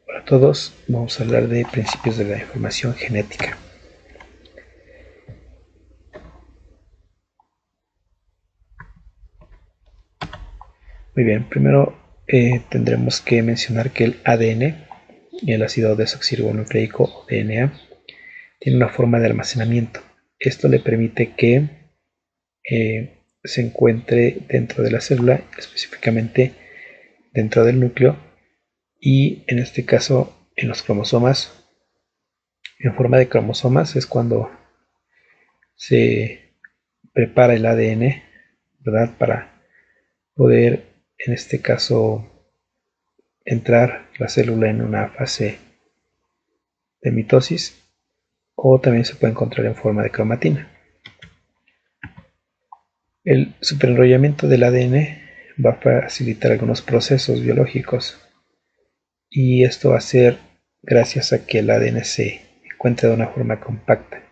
Hola a todos, vamos a hablar de principios de la información genética. Muy bien, primero tendremos que mencionar que el ADN, el ácido desoxirribonucleico o DNA, tiene una forma de almacenamiento. Esto le permite que se encuentre dentro de la célula, específicamente dentro del núcleo, y en este caso en los cromosomas. En forma de cromosomas es cuando se prepara el ADN, ¿verdad? Para poder, en este caso, entrar la célula en una fase de mitosis, o también se puede encontrar en forma de cromatina. El superenrollamiento del ADN va a facilitar algunos procesos biológicos, y esto va a ser gracias a que el ADN se encuentre de una forma compacta. En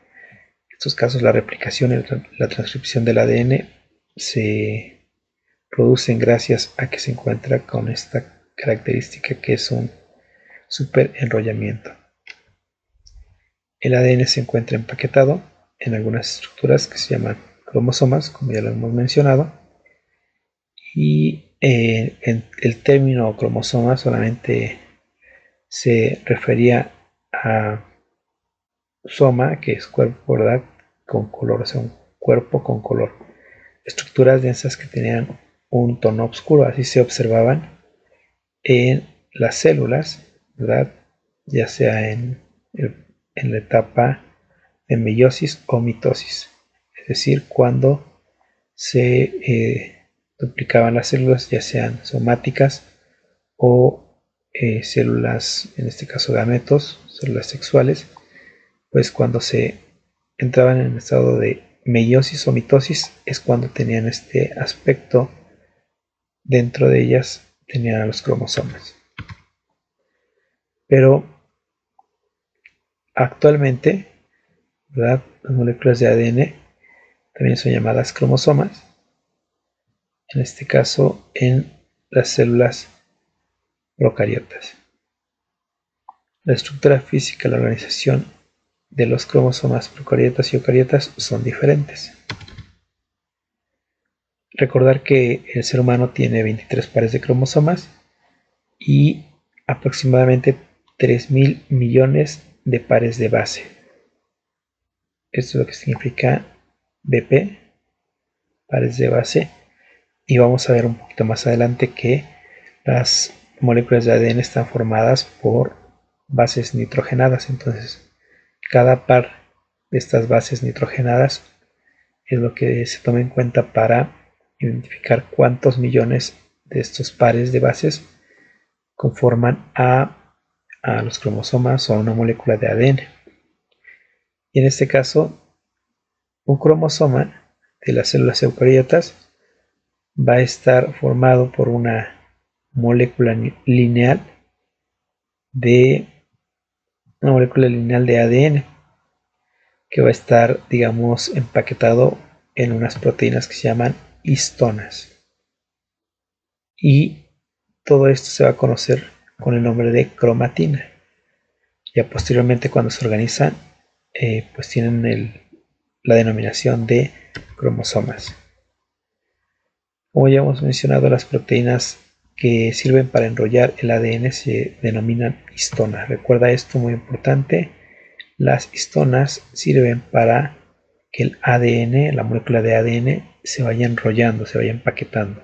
estos casos, la replicación y la transcripción del ADN se producen gracias a que se encuentra con esta característica que es un superenrollamiento. El ADN se encuentra empaquetado en algunas estructuras que se llaman cromosomas, como ya lo hemos mencionado, y el término cromosoma solamente se refería a soma, que es cuerpo, ¿verdad?, con color, o sea, un cuerpo con color. Estructuras densas que tenían un tono oscuro, así se observaban en las células, ¿verdad?, ya sea en la etapa de meiosis o mitosis, es decir, cuando se duplicaban las células, ya sean somáticas o células, en este caso gametos, células sexuales, pues cuando se entraban en el estado de meiosis o mitosis es cuando tenían este aspecto. Dentro de ellas tenían a los cromosomas. Pero actualmente, ¿verdad?, las moléculas de ADN también son llamadas cromosomas, en este caso en las células procariotas. La estructura física y la organización de los cromosomas procariotas y eucariotas son diferentes. Recordar que el ser humano tiene 23 pares de cromosomas y aproximadamente 3.000 millones de pares de base. Esto es lo que significa BP, pares de base, y vamos a ver un poquito más adelante que las moléculas de ADN están formadas por bases nitrogenadas. Entonces, cada par de estas bases nitrogenadas es lo que se toma en cuenta para identificar cuántos millones de estos pares de bases conforman a los cromosomas o a una molécula de ADN. Y en este caso, un cromosoma de las células eucariotas va a estar formado por una molécula lineal de ADN, que va a estar, digamos, empaquetado en unas proteínas que se llaman histonas. Y todo esto se va a conocer con el nombre de cromatina. Ya posteriormente, cuando se organizan, pues tienen la denominación de cromosomas. Como ya hemos mencionado, las proteínas que sirven para enrollar el ADN se denominan histonas. Recuerda esto, muy importante. Las histonas sirven para que el ADN, la molécula de ADN, se vaya enrollando, se vaya empaquetando.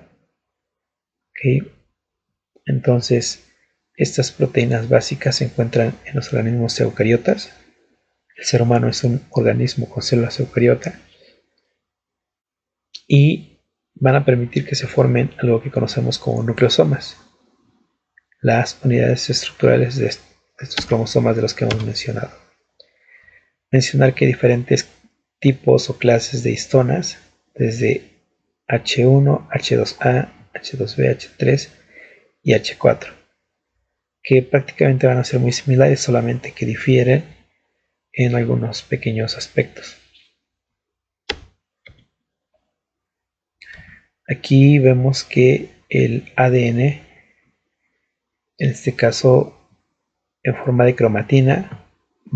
¿Okay? Entonces, estas proteínas básicas se encuentran en los organismos eucariotas. El ser humano es un organismo con células eucariota y van a permitir que se formen algo que conocemos como nucleosomas, las unidades estructurales de estos cromosomas de los que hemos mencionado. Mencionar que hay diferentes tipos o clases de histonas, desde H1, H2A, H2B, H3 y H4, que prácticamente van a ser muy similares, solamente que difieren en algunos pequeños aspectos. Aquí vemos que el ADN, en este caso, en forma de cromatina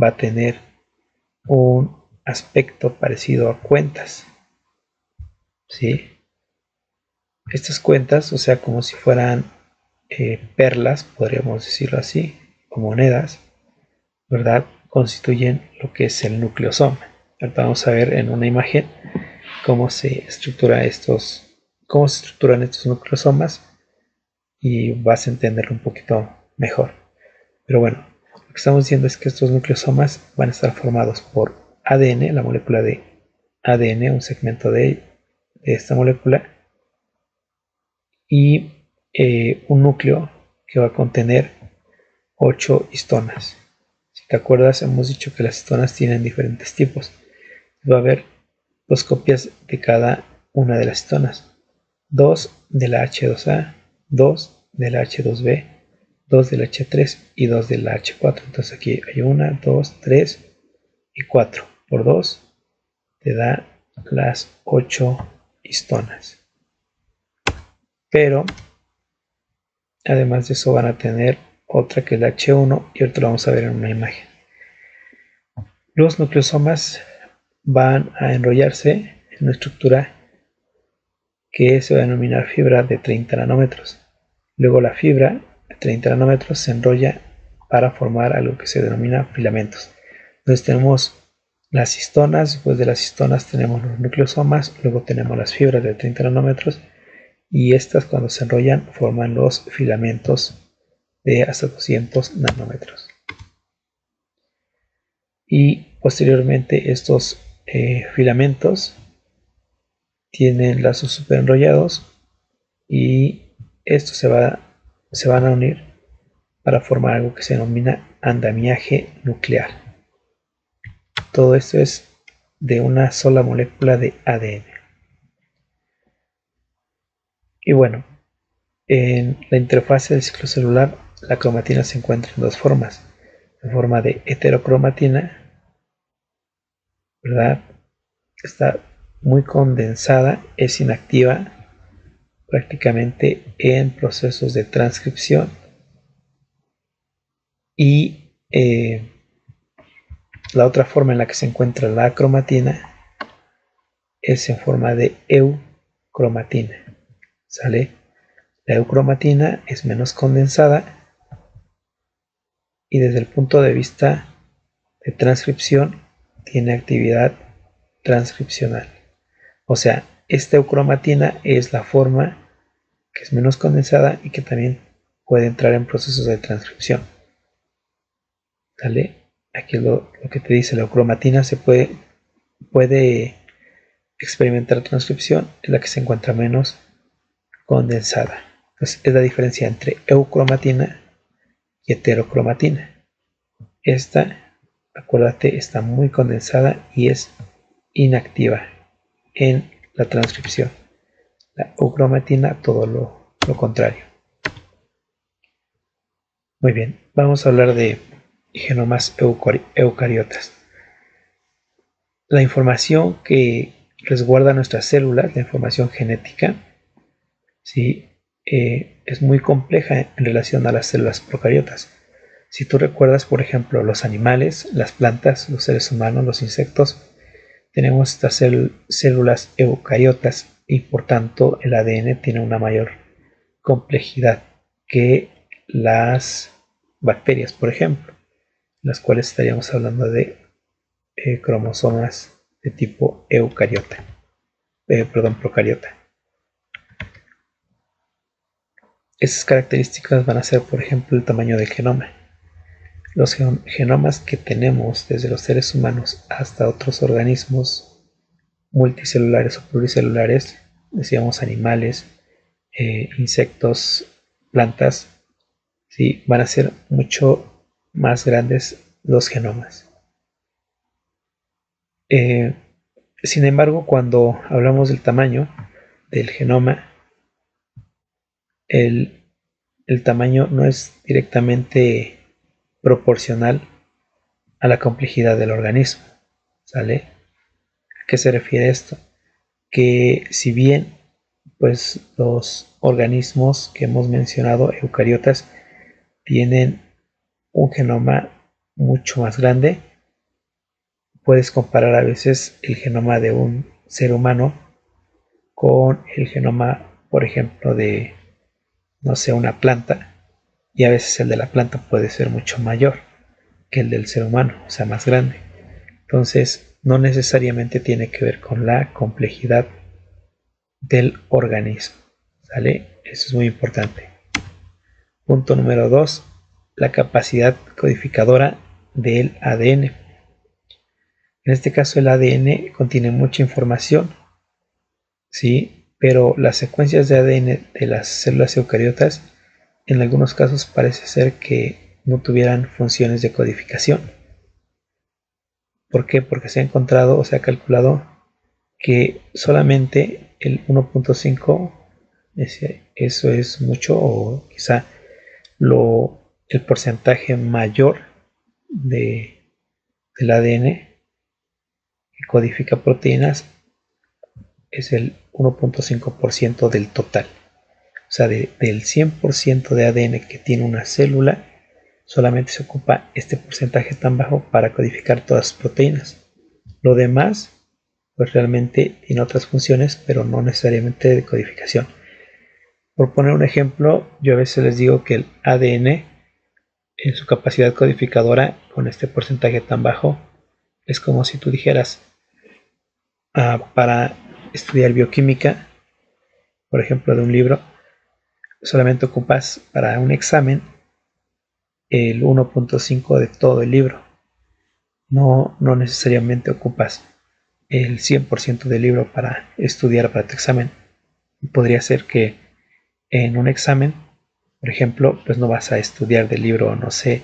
va a tener un aspecto parecido a cuentas, ¿sí? Estas cuentas, o sea, como si fueran perlas, podríamos decirlo así, o monedas, ¿verdad? Constituyen lo que es el nucleosoma. Ahorita vamos a ver en una imagen cómo se estructuran estos nucleosomas y vas a entenderlo un poquito mejor. Pero bueno, lo que estamos diciendo es que estos nucleosomas van a estar formados por ADN, la molécula de ADN, un segmento de esta molécula, y un núcleo que va a contener 8 histonas. Si te acuerdas, hemos dicho que las histonas tienen diferentes tipos. Va a haber 2 copias de cada una de las histonas. 2 de la H2A, 2 de la H2B, 2 de la H3 y 2 de la H4. Entonces aquí hay 1, 2, 3 y 4. Por 2 te da las 8 histonas. Pero además de eso van a tener otra que es la H1 y ahorita lo vamos a ver en una imagen. Los nucleosomas van a enrollarse en una estructura que se va a denominar fibra de 30 nanómetros. Luego la fibra de 30 nanómetros se enrolla para formar algo que se denomina filamentos. Entonces tenemos las histonas, después de las histonas tenemos los nucleosomas, luego tenemos las fibras de 30 nanómetros y estas cuando se enrollan forman los filamentos de hasta 200 nanómetros. Y posteriormente estos filamentos tienen lazos super enrollados y estos se van a unir para formar algo que se denomina andamiaje nuclear. Todo esto es de una sola molécula de ADN. Y bueno, en la interfase del ciclo celular, la cromatina se encuentra en dos formas. En forma de heterocromatina, ¿verdad? Está muy condensada, es inactiva prácticamente en procesos de transcripción y la otra forma en la que se encuentra la cromatina es en forma de eucromatina, ¿sale? La eucromatina es menos condensada y desde el punto de vista de transcripción tiene actividad transcripcional. O sea, esta eucromatina es la forma que es menos condensada y que también puede entrar en procesos de transcripción. ¿Sale? Aquí lo que te dice, la eucromatina se puede experimentar transcripción, es la que se encuentra menos condensada. Entonces es la diferencia entre eucromatina y heterocromatina. Esta, acuérdate, está muy condensada y es inactiva en la transcripción. La eucromatina, todo lo contrario. Muy bien, vamos a hablar de genomas eucariotas. La información que resguarda nuestras células, la información genética, ¿sí? Es muy compleja en relación a las células procariotas. Si tú recuerdas, por ejemplo, los animales, las plantas, los seres humanos, los insectos, tenemos estas células eucariotas y por tanto el ADN tiene una mayor complejidad que las bacterias, por ejemplo, las cuales estaríamos hablando de cromosomas de tipo procariota. Esas características van a ser, por ejemplo, el tamaño del genoma. Los genomas que tenemos desde los seres humanos hasta otros organismos multicelulares o pluricelulares, decíamos animales, insectos, plantas, ¿sí? Van a ser mucho más grandes los genomas. Sin embargo, cuando hablamos del tamaño del genoma, el tamaño no es directamente proporcional a la complejidad del organismo, ¿sale? ¿A qué se refiere esto? Que si bien pues los organismos que hemos mencionado, eucariotas, tienen un genoma mucho más grande. Puedes comparar a veces el genoma de un ser humano con el genoma, por ejemplo, de, no sé, una planta, y a veces el de la planta puede ser mucho mayor que el del ser humano, o sea, más grande. Entonces, no necesariamente tiene que ver con la complejidad del organismo, ¿sale? Eso es muy importante. Punto número 2, la capacidad codificadora del ADN. En este caso, el ADN contiene mucha información, ¿sí? Pero las secuencias de ADN de las células eucariotas en algunos casos parece ser que no tuvieran funciones de codificación. ¿Por qué? Porque se ha encontrado o se ha calculado que solamente el 1.5, eso es mucho, o quizá el porcentaje mayor del ADN que codifica proteínas es el 1.5% del total. O sea, del 100% de ADN que tiene una célula, solamente se ocupa este porcentaje tan bajo para codificar todas las proteínas. Lo demás, pues realmente tiene otras funciones, pero no necesariamente de codificación. Por poner un ejemplo, yo a veces les digo que el ADN, en su capacidad codificadora, con este porcentaje tan bajo, es como si tú dijeras, para estudiar bioquímica, por ejemplo, de un libro, solamente ocupas para un examen el 1.5 de todo el libro. No necesariamente ocupas el 100% del libro para estudiar para tu examen. Podría ser que en un examen, por ejemplo, pues no vas a estudiar del libro, no sé,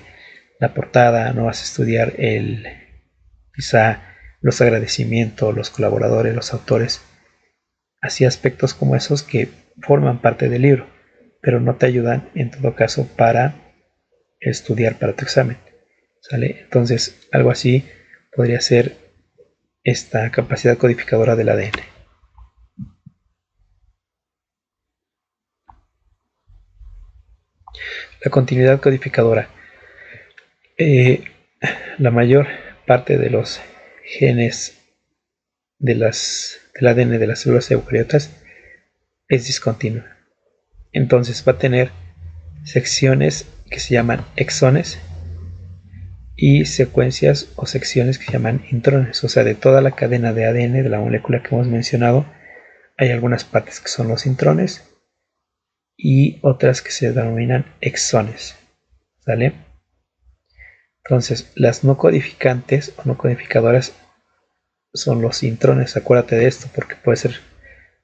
la portada, no vas a estudiar quizá los agradecimientos, los colaboradores, los autores, así aspectos como esos que forman parte del libro, pero no te ayudan en todo caso para estudiar para tu examen, ¿sale? Entonces, algo así podría ser esta capacidad codificadora del ADN. La continuidad codificadora. Eh, la mayor parte de los genes del ADN de las células eucariotas es discontinua. Entonces va a tener secciones que se llaman exones y secuencias o secciones que se llaman intrones. O sea, de toda la cadena de ADN de la molécula que hemos mencionado, hay algunas partes que son los intrones y otras que se denominan exones. ¿Sale? Entonces, las no codificantes o no codificadoras son los intrones. Acuérdate de esto porque puede ser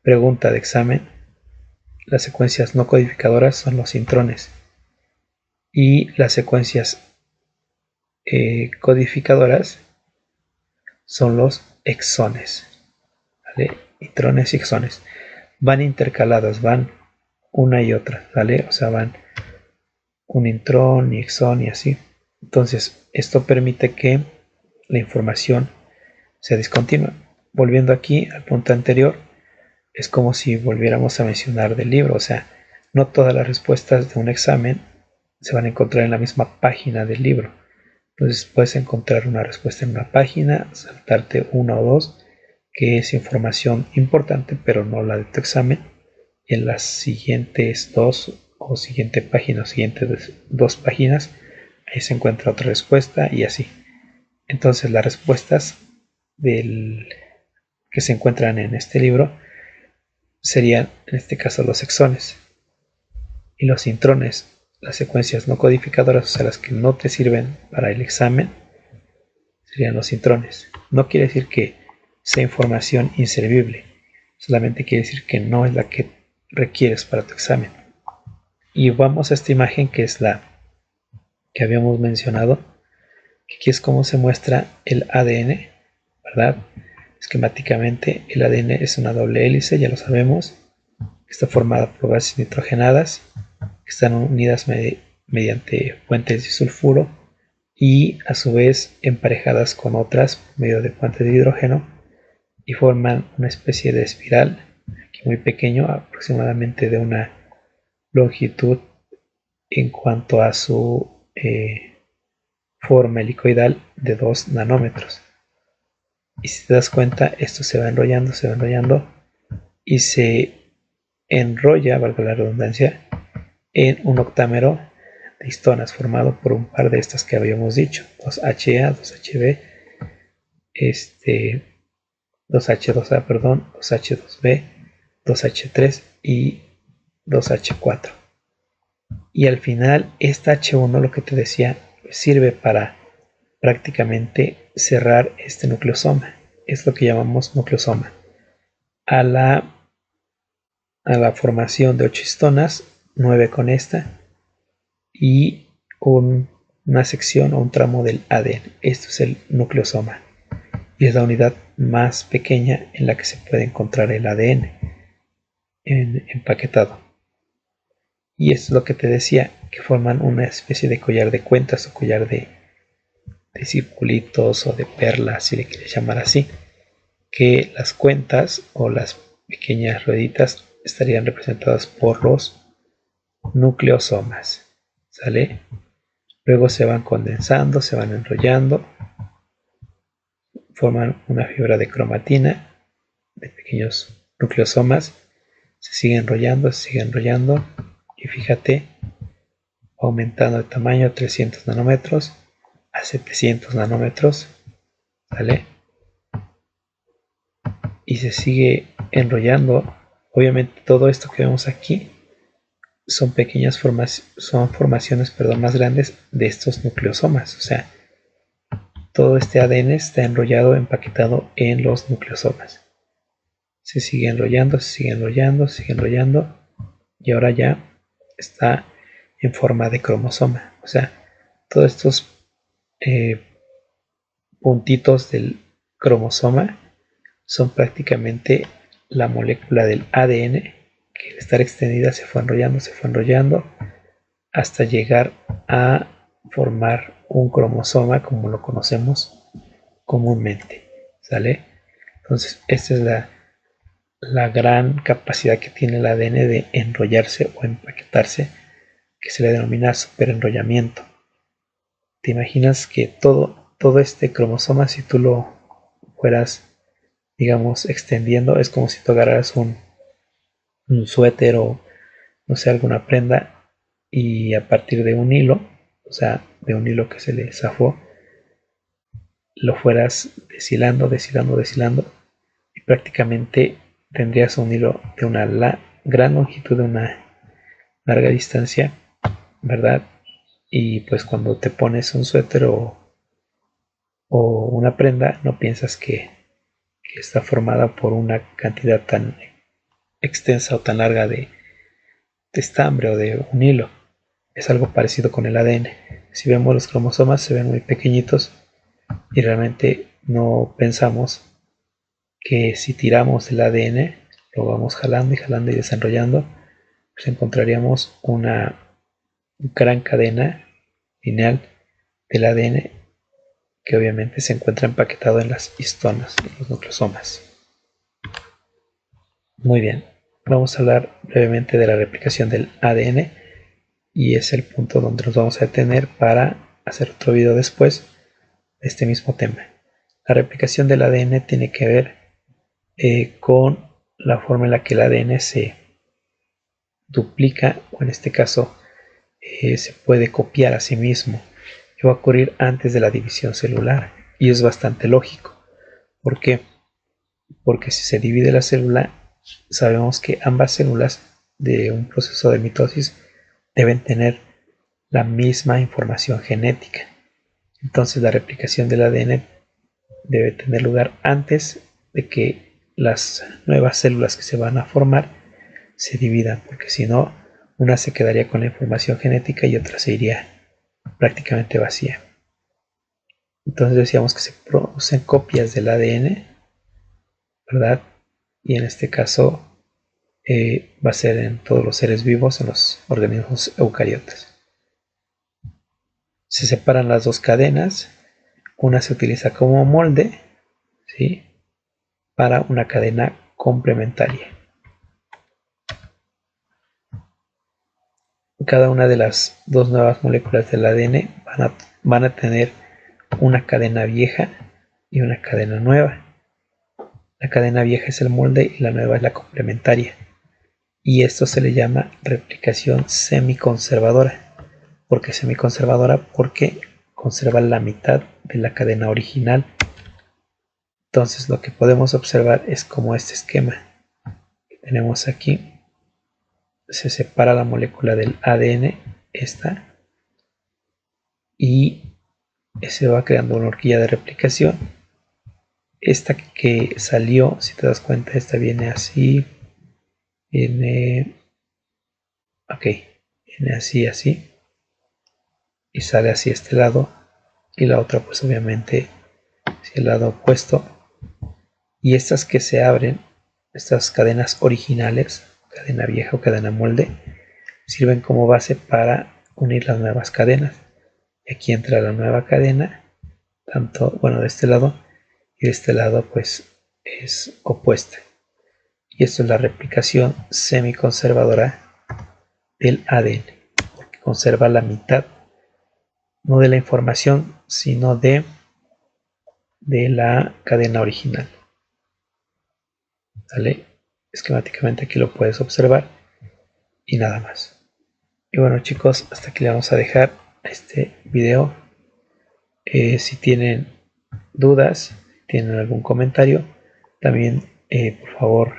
pregunta de examen. Las secuencias no codificadoras son los intrones y las secuencias codificadoras son los exones, ¿vale? Intrones y exones van intercaladas, van una y otra, ¿vale? O sea, van un intrón y exón y así. Entonces, esto permite que la información sea discontinua. Volviendo aquí al punto anterior, es como si volviéramos a mencionar del libro, o sea, no todas las respuestas de un examen se van a encontrar en la misma página del libro. Entonces puedes encontrar una respuesta en una página, saltarte una o dos, que es información importante, pero no la de tu examen. Y en las siguientes dos o siguiente página o siguientes dos páginas, ahí se encuentra otra respuesta y así. Entonces las respuestas que se encuentran en este libro serían en este caso los exones y los intrones, las secuencias no codificadoras, o sea, las que no te sirven para el examen, serían los intrones. No quiere decir que sea información inservible, solamente quiere decir que no es la que requieres para tu examen. Y vamos a esta imagen que es la que habíamos mencionado, que aquí es como se muestra el ADN, ¿verdad? Esquemáticamente el ADN es una doble hélice, ya lo sabemos, está formada por bases nitrogenadas, que están unidas mediante puentes de sulfuro y a su vez emparejadas con otras por medio de puentes de hidrógeno y forman una especie de espiral, aquí muy pequeño, aproximadamente de una longitud en cuanto a su forma helicoidal de 2 nanómetros. Y si te das cuenta, esto se va enrollando y se enrolla, valga la redundancia, en un octámero de histonas formado por un par de estas que habíamos dicho, 2HA, 2HB, 2H2A, perdón, 2H2B, 2H3 y 2H4. Y al final esta H1, lo que te decía, sirve para prácticamente cerrar este nucleosoma. Es lo que llamamos nucleosoma. A la formación de 8 histonas, 9 con esta, y una sección o un tramo del ADN. Esto es el nucleosoma. Y es la unidad más pequeña en la que se puede encontrar el ADN empaquetado. Y esto es lo que te decía, que forman una especie de collar de cuentas o collar de circulitos o de perlas, si le quieres llamar así, que las cuentas o las pequeñas rueditas estarían representadas por los nucleosomas, ¿sale? Luego se van condensando, se van enrollando, forman una fibra de cromatina de pequeños nucleosomas, se sigue enrollando y fíjate, aumentando de tamaño a 300 nanómetros a 700 nanómetros, ¿vale? Y se sigue enrollando. Obviamente todo esto que vemos aquí son pequeñas formaciones más grandes de estos nucleosomas. O sea, todo este ADN está enrollado, empaquetado en los nucleosomas. Se sigue enrollando, y ahora ya está en forma de cromosoma. O sea, todos estos puntitos del cromosoma son prácticamente la molécula del ADN que al estar extendida se fue enrollando hasta llegar a formar un cromosoma como lo conocemos comúnmente, ¿sale? Entonces esta es la gran capacidad que tiene el ADN de enrollarse o empaquetarse, que se le denomina superenrollamiento. ¿Te imaginas que todo este cromosoma, si tú lo fueras, digamos, extendiendo, es como si tú agarraras un suéter o, no sé, alguna prenda, y a partir de un hilo, o sea, de un hilo que se le zafó, lo fueras deshilando, y prácticamente tendrías un hilo de una gran longitud, de una larga distancia, ¿verdad? Y pues cuando te pones un suéter o una prenda, no piensas que está formada por una cantidad tan extensa o tan larga de estambre o de un hilo. Es algo parecido con el ADN. Si vemos los cromosomas, se ven muy pequeñitos y realmente no pensamos que si tiramos el ADN, lo vamos jalando y desarrollando, pues encontraríamos una gran cadena lineal del ADN que obviamente se encuentra empaquetado en las histonas, en los nucleosomas. Muy bien, vamos a hablar brevemente de la replicación del ADN, y es el punto donde nos vamos a detener para hacer otro video después de este mismo tema. La replicación del ADN tiene que ver con la forma en la que el ADN se duplica, o en este caso se puede copiar a sí mismo, que va a ocurrir antes de la división celular, y es bastante lógico. ¿Por qué? Porque si se divide la célula, sabemos que ambas células de un proceso de mitosis deben tener la misma información genética. Entonces la replicación del ADN debe tener lugar antes de que las nuevas células que se van a formar se dividan, porque si no, una se quedaría con la información genética y otra se iría prácticamente vacía. Entonces decíamos que se producen copias del ADN, ¿verdad? Y en este caso va a ser en todos los seres vivos, en los organismos eucariotas. Se separan las dos cadenas, una se utiliza como molde, ¿sí?, para una cadena complementaria. Cada una de las dos nuevas moléculas del ADN van a tener una cadena vieja y una cadena nueva. La cadena vieja es el molde y la nueva es la complementaria. Y esto se le llama replicación semiconservadora. ¿Por qué semiconservadora? Porque conserva la mitad de la cadena original. Entonces lo que podemos observar es como este esquema que tenemos aquí. Se separa la molécula del ADN, esta, y se va creando una horquilla de replicación. Esta que salió, si te das cuenta, esta viene así, viene así, así, y sale así este lado, y la otra pues obviamente hacia el lado opuesto. Y estas que se abren, estas cadenas originales, cadena vieja o cadena molde, sirven como base para unir las nuevas cadenas. Y aquí entra la nueva cadena, tanto, bueno, de este lado, y de este lado pues es opuesta. Y esto es la replicación semiconservadora del ADN, porque conserva la mitad, no de la información, sino de la cadena original. ¿Vale? Esquemáticamente aquí lo puedes observar y nada más. Y bueno chicos, hasta aquí le vamos a dejar este video. Si tienen dudas, tienen algún comentario, también por favor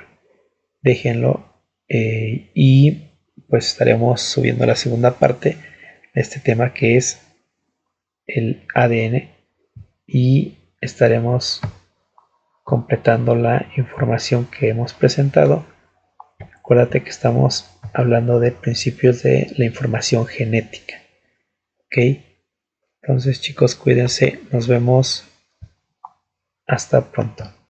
déjenlo, y pues estaremos subiendo la segunda parte de este tema que es el ADN, y estaremos completando la información que hemos presentado. Acuérdate que estamos hablando de principios de la información genética. Ok, entonces chicos, cuídense, nos vemos, hasta pronto.